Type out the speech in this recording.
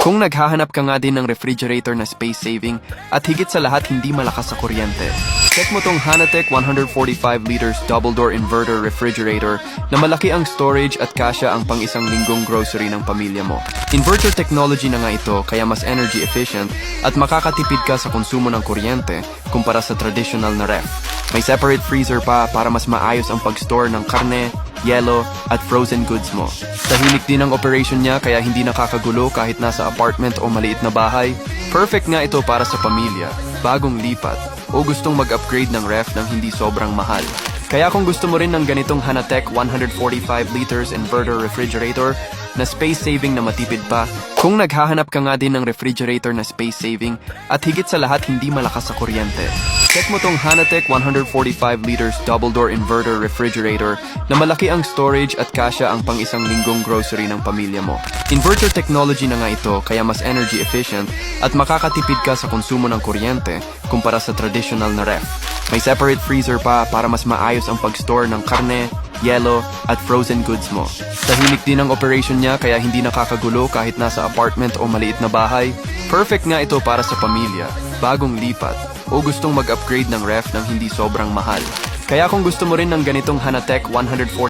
Kung naghahanap ka nga din ng refrigerator na space saving at higit sa lahat hindi malakas sa kuryente, check mo tong Hanatech 145 liters double door inverter refrigerator na malaki ang storage at kasya ang pang isang linggong grocery ng pamilya mo. Inverter technology na nga ito kaya mas energy efficient at makakatipid ka sa konsumo ng kuryente kumpara sa traditional na ref. May separate freezer pa para mas maayos ang pag-store ng karne, yelo, at frozen goods mo. Tahimik din ang operation niya kaya hindi nakakagulo kahit nasa apartment o maliit na bahay. Perfect nga ito para sa pamilya, bagong lipat, o gustong mag-upgrade ng ref ng hindi sobrang mahal. Kaya kung gusto mo rin ng ganitong Hanatech 145 liters inverter refrigerator na space saving na matipid pa, kung naghahanap ka nga din ng refrigerator na space saving at higit sa lahat hindi malakas sa kuryente, check mo tong Hanatech 145 liters double door inverter refrigerator na malaki ang storage at kasya ang pang isang linggong grocery ng pamilya mo. Inverter technology na nga ito kaya mas energy efficient at makakatipid ka sa konsumo ng kuryente kumpara sa traditional na ref. May separate freezer pa para mas maayos ang pag-store ng karne, yelo, at frozen goods mo. Tahimik din ang operation niya kaya hindi nakakagulo kahit nasa apartment o maliit na bahay. Perfect nga ito para sa pamilya, bagong lipat, o gustong mag-upgrade ng ref ng hindi sobrang mahal. Kaya kung gusto mo rin ng ganitong Hanatech 140